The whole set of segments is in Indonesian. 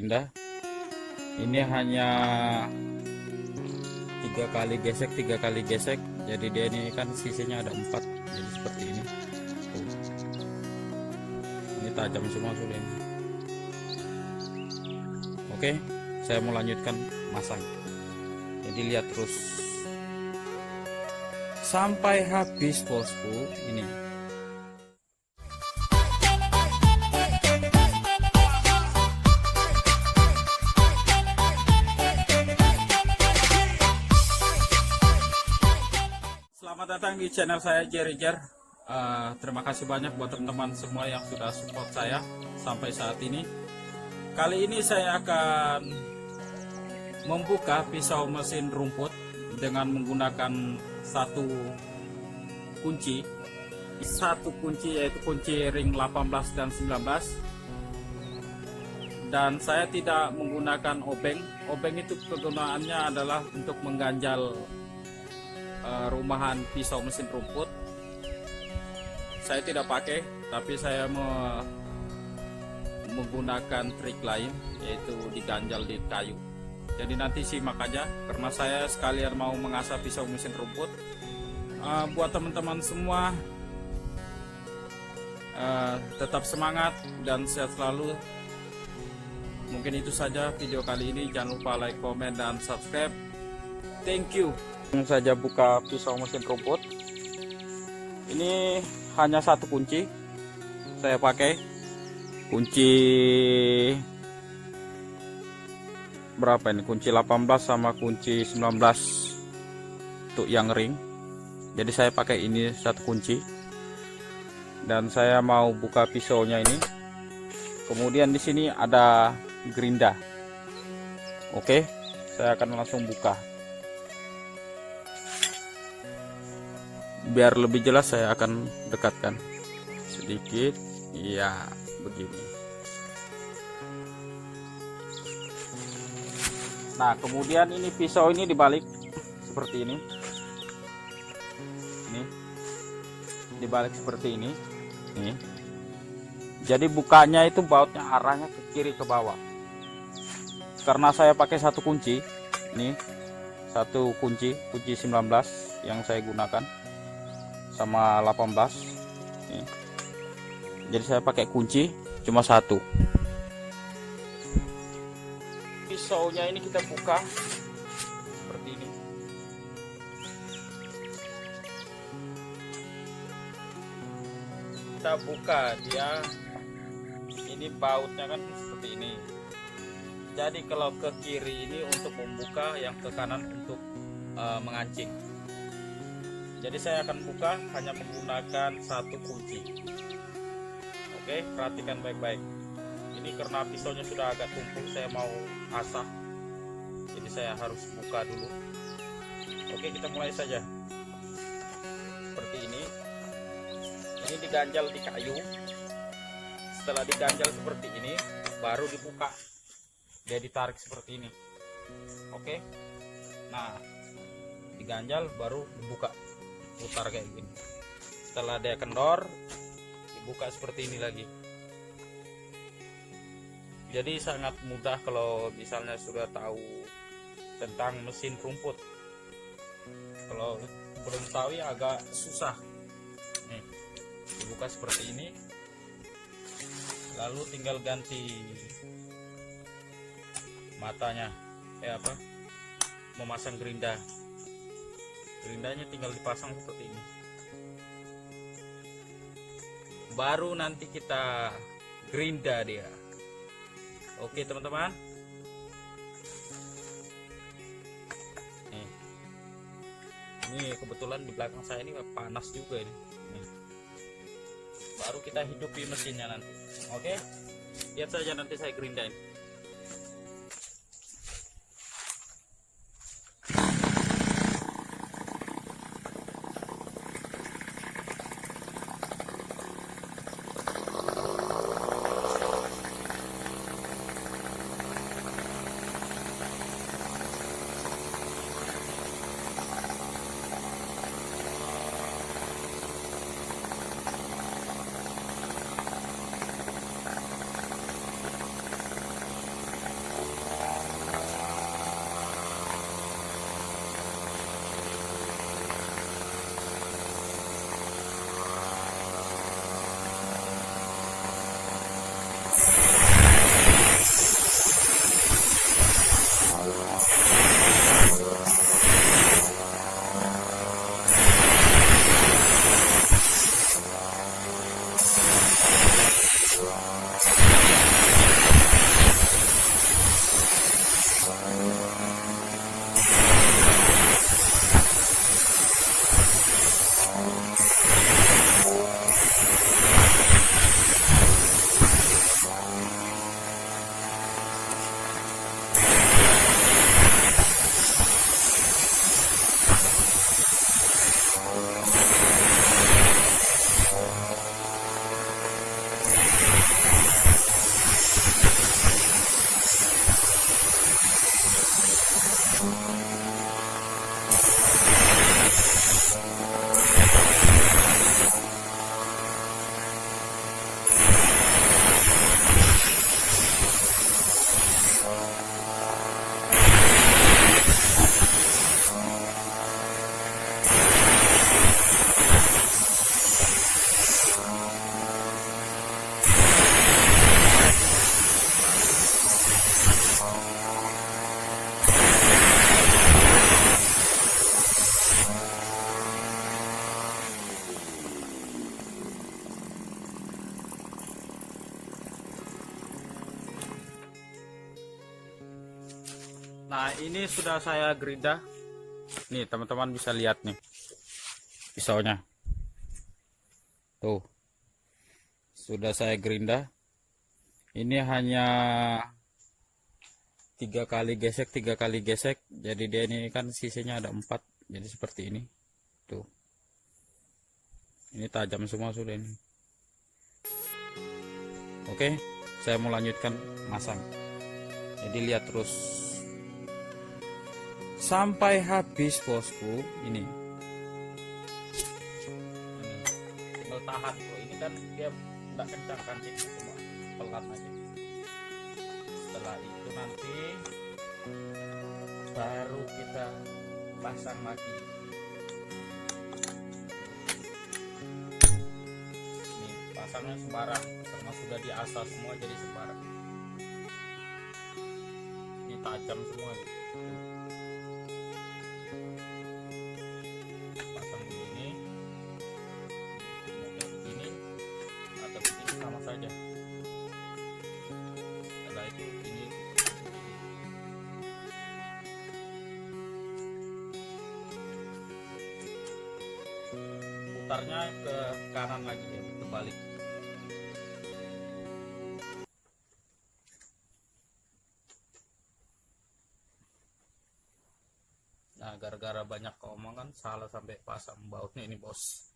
gerinda. Ini hanya 3 kali gesek, jadi dia ini kan sisinya ada 4, jadi seperti ini. Tuh. Ini tajam semua sudah ini. Oke, saya mau lanjutkan masang. Jadi lihat terus sampai habis, bosku. Ini selamat datang di channel saya, Jeriger. Terima kasih banyak buat teman-teman semua yang sudah support saya sampai saat ini. Kali ini saya akan membuka pisau mesin rumput dengan menggunakan satu kunci yaitu kunci ring 18 dan 19. Dan saya tidak menggunakan obeng. Obeng itu kegunaannya adalah untuk mengganjal rumahan pisau mesin rumput. Saya tidak pakai, tapi saya menggunakan trik lain, yaitu diganjal di kayu. Jadi nanti simak aja, karena saya sekalian mau mengasah pisau mesin rumput. Buat teman-teman semua, tetap semangat dan sehat selalu. Mungkin itu saja video kali ini. Jangan lupa like, komen, dan subscribe. Thank you. Langsung saja buka pisau mesin rumput. Ini hanya satu kunci. Saya pakai kunci berapa ini? Kunci 18 sama kunci 19 untuk yang ring. Jadi saya pakai ini satu kunci. Dan saya mau buka pisaunya ini. Kemudian di sini ada gerinda. Oke, saya akan langsung buka. Biar lebih jelas saya akan dekatkan sedikit. Ya, begini. Nah, kemudian ini pisau ini dibalik seperti ini. Ini dibalik seperti ini. Ini. Jadi bukanya itu bautnya arahnya ke kiri ke bawah. Karena saya pakai satu kunci. Ini satu kunci 19 yang saya gunakan sama 18. Ini. Jadi saya pakai kunci cuma satu. Pisaunya ini kita buka seperti ini. Kita buka dia, ini bautnya kan seperti ini. Jadi kalau ke kiri ini untuk membuka, yang ke kanan untuk mengancing. Jadi saya akan buka hanya menggunakan satu kunci. Oke, perhatikan baik-baik. Ini karena pisaunya sudah agak tumpul, saya mau asah. Jadi saya harus buka dulu. Oke, kita mulai saja. Seperti ini. Ini diganjal di kayu. Setelah diganjal seperti ini, baru dibuka. Dia ditarik seperti ini. Oke. Nah, diganjal baru dibuka. Putar kayak gini. Setelah dia kendor, dibuka seperti ini lagi. Jadi sangat mudah kalau misalnya sudah tahu tentang mesin rumput. Kalau belum tahu ya agak susah. Nih, dibuka seperti ini. Lalu tinggal ganti matanya. Memasang gerinda. Gerindanya tinggal dipasang seperti ini. Baru nanti kita gerinda dia. Oke teman-teman. Ini kebetulan di belakang saya ini panas juga ini. Baru kita hidupi mesinnya nanti. Oke. Lihat saja nanti saya gerindain. Nah, ini sudah saya gerinda. Nih, teman-teman bisa lihat nih pisaunya. Tuh. Sudah saya gerinda. Ini hanya 3 kali gesek. Jadi dia ini kan sisanya ada 4. Jadi seperti ini. Tuh. Ini tajam semua sudah ini. Oke, saya mau lanjutkan masang. Jadi lihat terus sampai habis bosku. Ini tinggal tahan bro. Ini kan dia tidak kencang kan, cuma pelan aja. Setelah itu nanti baru kita pasang lagi. Nih pasangnya sembarang karena sudah diasah semua, jadi sembarang. Ini tajam semua gitu. Pasang begini, begini atau begini sama saja. Setelah itu ini putarnya ke kanan lagi ya, terbalik. Nah, gara-gara banyak keomongan salah sampai pasang bautnya ini bos.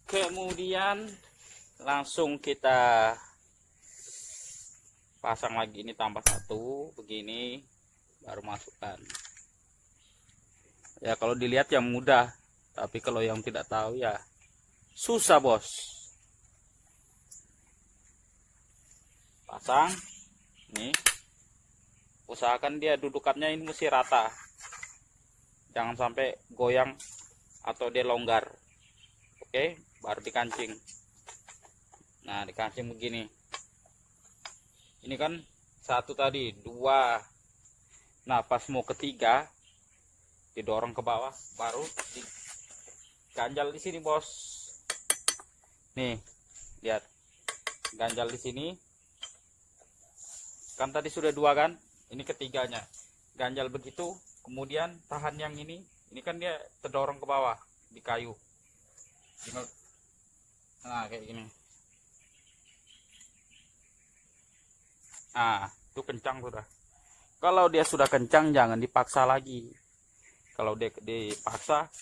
Kemudian langsung kita pasang lagi, ini tambah 1 begini baru masukkan. Ya kalau dilihat yang mudah, tapi kalau yang tidak tahu ya susah bos. Pasang nih, usahakan dia dudukannya ini mesti rata, jangan sampai goyang atau dia longgar. Oke, baru dikancing. Nah, dikancing begini. Ini kan 1 tadi, 2. Nah, pas mau ketiga didorong ke bawah, baru diganjal di sini, bos. Nih, lihat. Ganjal di sini. Kan tadi sudah 2 kan? Ini ketiganya. Ganjal begitu, kemudian tahan yang ini. Ini kan dia terdorong ke bawah di kayu. Nah, kayak gini. Nah, itu kencang sudah. Kalau dia sudah kencang jangan dipaksa lagi. Kalau dia dipaksa,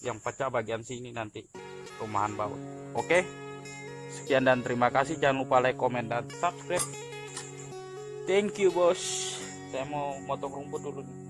yang pecah bagian sini nanti rumahan baut. Oke. Sekian dan terima kasih. Jangan lupa like, komen, dan subscribe. Thank you bos. Saya mau motong rumput dulu nih.